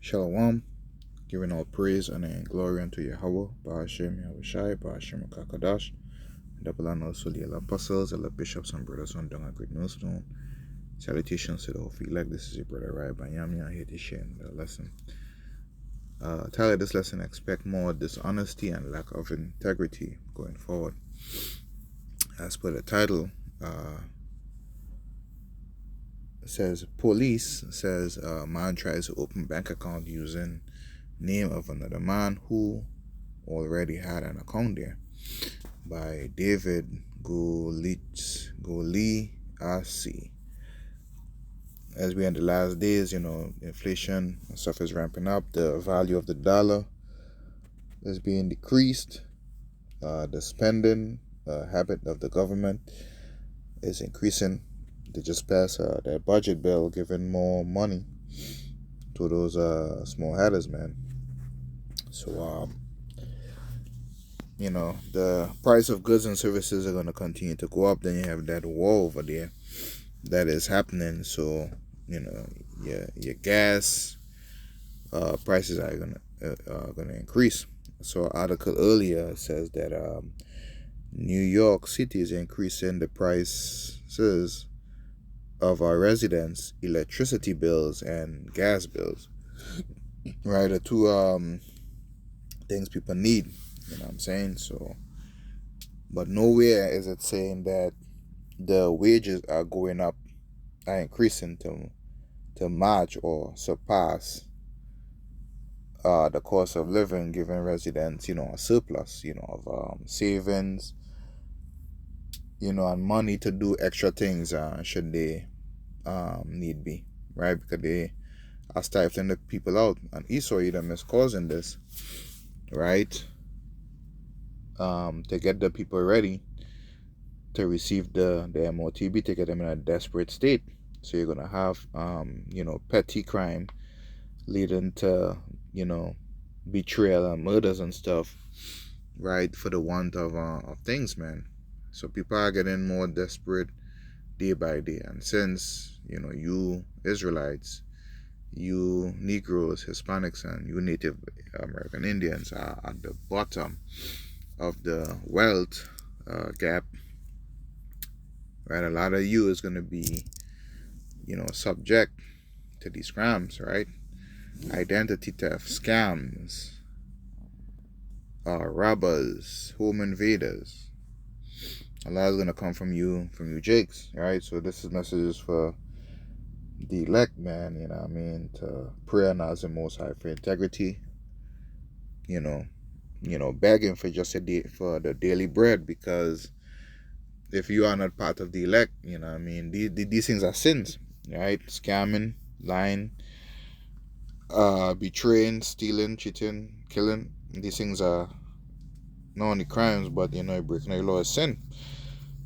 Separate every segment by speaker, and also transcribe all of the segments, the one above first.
Speaker 1: Shalom, giving all praise honor, and glory unto Yahweh, Bahashem Yahushai, Bahashem Kakadash, double and also the apostles, the bishops and brothers on Donga Great Millstone. Salutations to the whole elect. This is your brother Rai Banyami. I'm here to share the lesson. Title of this lesson: Expect more dishonesty and lack of integrity going forward. As per the title, says police says man tries to open bank account using name of another man who already had an account there, by David Goliath. As we in the last days, inflation and stuff is ramping up. The value of the dollar is being decreased. The spending habit of the government is increasing. They just passed their budget bill, giving more money to those small headers, man. So, the price of goods and services are going to continue to go up. Then you have that war over there that is happening. So, your gas prices are gonna increase. So, an article earlier says that New York City is increasing the prices of our residents' electricity bills and gas bills. Right, the two things people need. You know what I'm saying? So, but nowhere is it saying that the wages are going up, are increasing to match or surpass the cost of living, giving residents, a surplus, of savings, and money to do extra things should they need be, right? Because they are stifling the people out, and Esau Edom is causing this, right? To get the people ready to receive the MOTB, to get them in a desperate state. So you're gonna have petty crime leading to betrayal and murders and stuff, right? For the want of things, man. So people are getting more desperate day by day, and since you Israelites, you Negroes, Hispanics, and you Native American Indians are at the bottom of the wealth gap, right? A lot of you is going to be subject to these crimes, right? Identity theft, scams, robbers, home invaders. A lot is going to come from you Jakes, right? So this is messages for the elect, man, to pray and ask the Most High for integrity, begging for just for the daily bread, because if you are not part of the elect, these things are sins, right? Scamming, lying, betraying, stealing, cheating, killing. These things are not only crimes, but breaking the law is sin.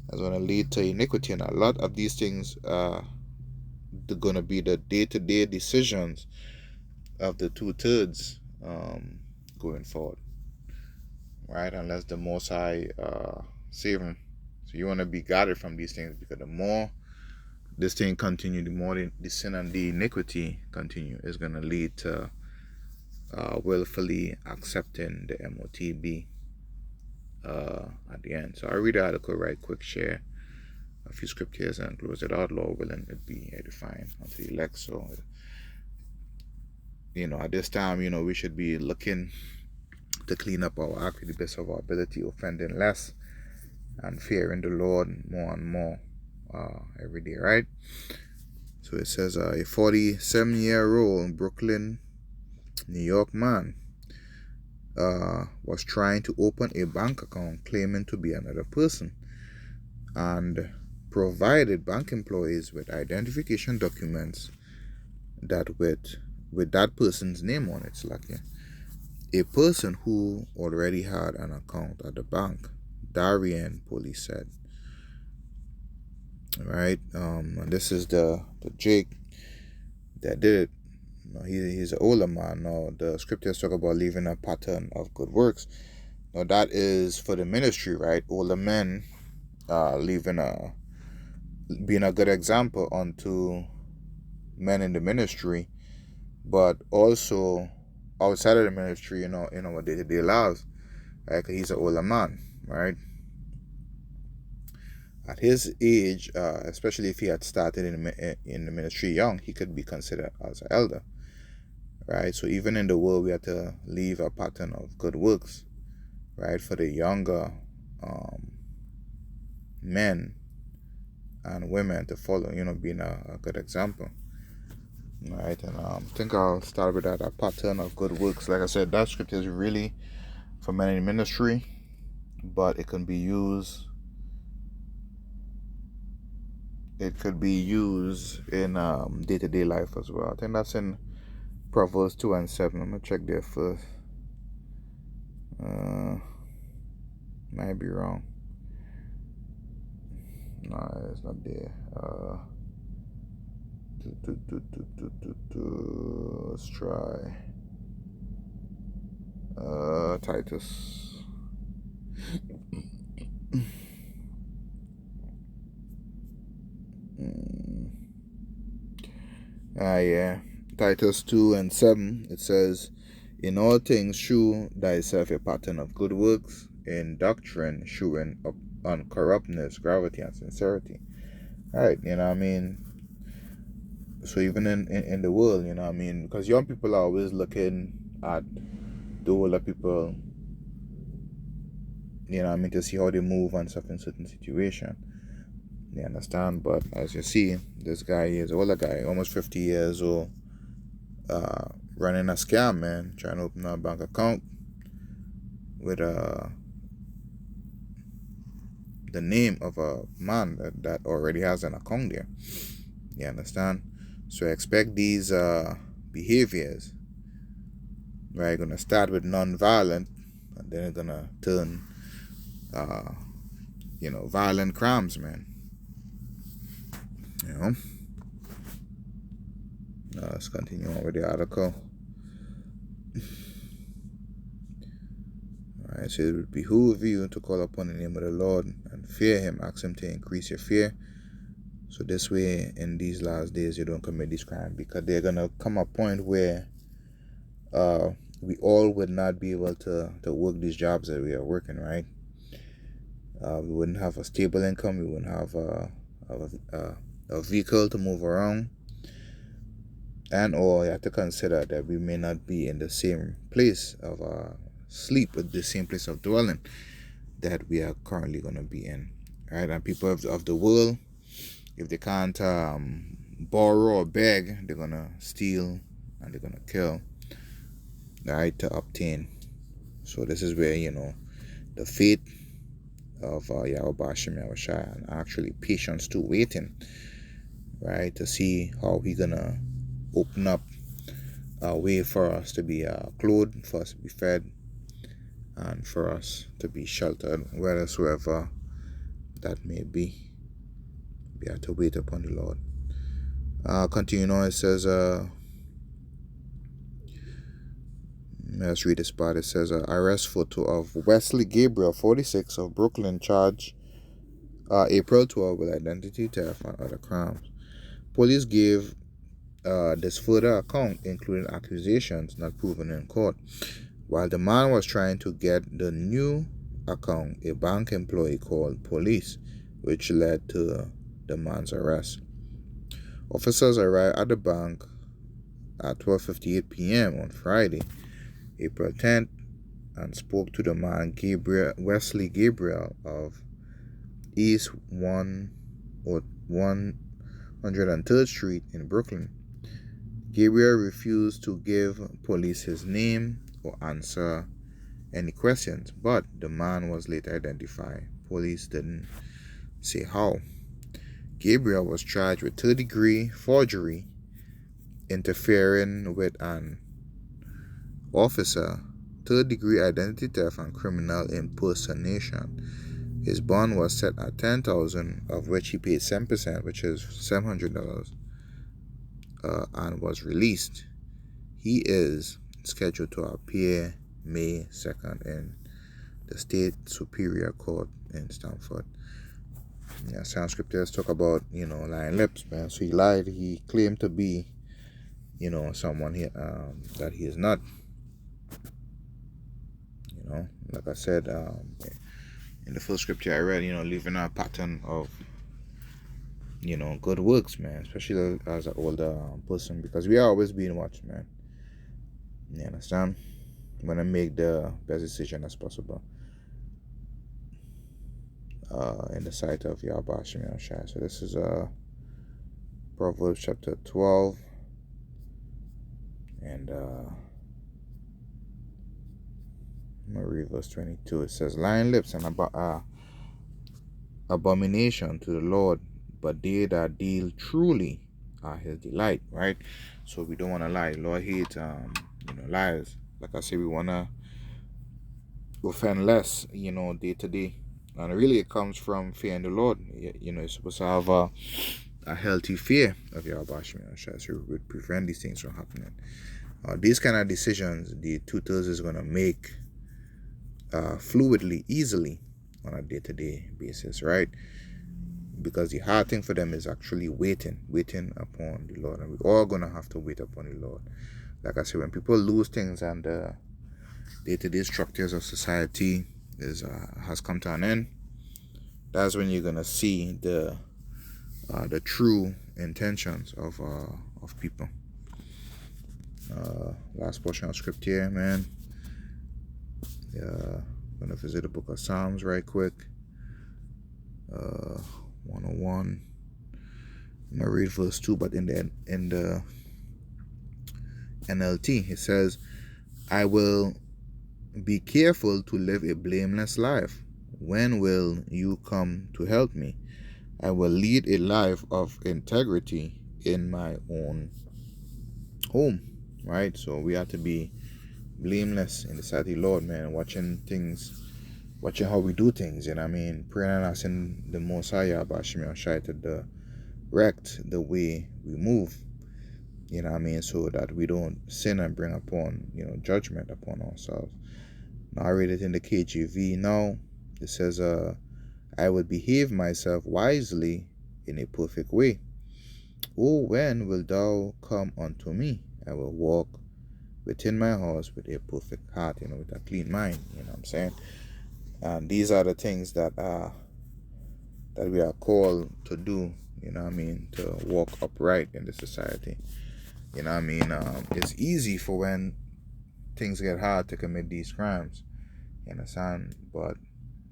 Speaker 1: That's going to lead to iniquity, and a lot of these things are going to be the day-to-day decisions of the 2/3 going forward, right? Unless the Most High save them. So you want to be guarded from these things, because the more this thing continue, the more the sin and the iniquity continue, is going to lead to willfully accepting the MOTB at the end. So I'll read the article right quick, share a few scriptures, and close it out. Lord willing, it be edifying unto the elect. So at this time, we should be looking to clean up our act to the best of our ability, offending less and fearing the Lord more and more every day, right? So it says a 47-year-old Brooklyn, New York man was trying to open a bank account claiming to be another person, and provided bank employees with identification documents that with that person's name on it. It's like a person who already had an account at the bank, Darien police said. Right, and this is the Jake that did it. He's an older man. Now the scriptures talk about leaving a pattern of good works. Now that is for the ministry, right? Older men being a good example unto men in the ministry but also outside of the ministry, our day-to-day lives, right? 'Cause he's an older man, right? At his age, especially if he had started in the ministry young, he could be considered as an elder, right? So even in the world, we have to leave a pattern of good works, right, for the younger um, men and women to follow. Being a good example, right? And I think I'll start with that, a pattern of good works. Like I said, that scripture is really for men in ministry, but it can be used. It could be used in day-to-day life as well. I think that's in Proverbs 2:7. I'm gonna check there first. Uh, might be wrong. No, it's not there. Let's try. Titus. Yeah. Titus 2:7. It says, "In all things, shew thyself a pattern of good works, in doctrine, shewing up uncorruptness, gravity, and sincerity." All right, what I mean. So even in the world, what I mean, because young people are always looking at the older people, what I mean, to see how they move and stuff in certain situation. You understand? But as you see, this guy is an older guy, almost 50 years old, running a scam, man, trying to open a bank account with the name of a man that already has an account there. You understand? So expect these behaviors, right? Gonna start with non-violent, and then it's gonna turn, violent crimes, man. You know. Let's continue on with the article. Alright, so it would behoove you to call upon the name of the Lord and fear Him. Ask Him to increase your fear. So this way, in these last days, you don't commit these crimes, because they're gonna come a point where we all would not be able to work these jobs that we are working, right? We wouldn't have a stable income. We wouldn't have a vehicle to move around, and or you have to consider that we may not be in the same place of sleep, with the same place of dwelling that we are currently going to be in, right? And people of the world, if they can't borrow or beg, they're going to steal and they're going to kill, right, to obtain. So this is where, the faith of Yahweh Bashem Yahushua, and actually patience too, waiting, right, to see how He going to open up a way for us to be clothed, for us to be fed, and for us to be sheltered, wheresoever that may be. We have to wait upon the Lord. Continue on, it says, let's read this part. It says, arrest photo of Wesley Gabriel, 46, of Brooklyn, charged April 12 with identity theft and other crimes. Police gave this further account, including accusations not proven in court. While the man was trying to get the new account, a bank employee called police, which led to the man's arrest. Officers arrived at the bank at 12:58 p.m. on Friday, April 10th, and spoke to the man Wesley Gabriel of East 103rd Street in Brooklyn. Gabriel refused to give police his name or answer any questions, but the man was later identified. Police didn't say how. Gabriel was charged with third-degree forgery, interfering with an officer, third-degree identity theft, and criminal impersonation. His bond was set at $10,000, of which he paid 7%, which is $700, and was released. He is scheduled to appear May 2nd in the State Superior Court in Stamford. Some scriptures talk about, lying lips, man. So he lied. He claimed to be someone that he is not. Like I said, in the first scripture I read, living a pattern of good works, man, especially as an older person, because we are always being watched, man. You understand? When I make the best decision as possible in the sight of Yahweh Shem Shai. So this is Proverbs chapter 12, and I'm going to read verse 22. It says, lying lips and abomination to the Lord, but they that deal truly are his delight, right? So we don't want to lie. Lord hates lies. Like I say, we want to offend less, day to day. And really it comes from fear in the Lord. You're supposed to have a healthy fear of Yahweh Shai, so it would prevent these things from happening. These kind of decisions the tutors is going to make fluidly, easily on a day-to-day basis, right? Because the hard thing for them is actually waiting upon the Lord. And we're all going to have to wait upon the Lord. Like I said, when people lose things and the day-to-day structures of society has come to an end, that's when you're going to see the true intentions of people. Last portion of script here, man. I'm going to visit the book of Psalms right quick. 101. I'm going to read verse 2, but in the NLT, it says, I will be careful to live a blameless life. When will you come to help me? I will lead a life of integrity in my own home, right? So we have to be blameless in the sight of the Lord, man, watching how we do things, praying and asking the Most High about Shemel Shai to direct the way we move, so that we don't sin and bring upon, judgment upon ourselves. Now I read it in the KJV now. It says, I would behave myself wisely in a perfect way. Oh, when wilt thou come unto me? I will walk within my house with a perfect heart, with a clean mind, what I'm saying? And these are the things that we are called to do, to walk upright in the society. It's easy for when things get hard to commit these crimes, you understand? But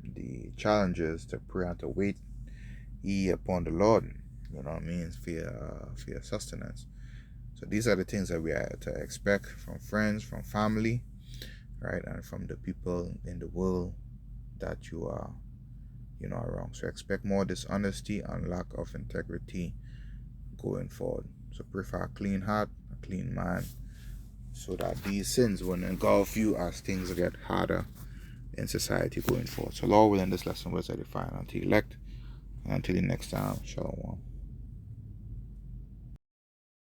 Speaker 1: the challenge is to pray and to wait upon the Lord, for your sustenance. So these are the things that we are to expect from friends, from family, right, and from the people in the world that you are, around. So expect more dishonesty and lack of integrity going forward. So pray for a clean heart, a clean mind, so that these sins won't engulf you as things get harder in society going forward. So Lord willing, this lesson was edifying unto elect. And until the next time, shalom.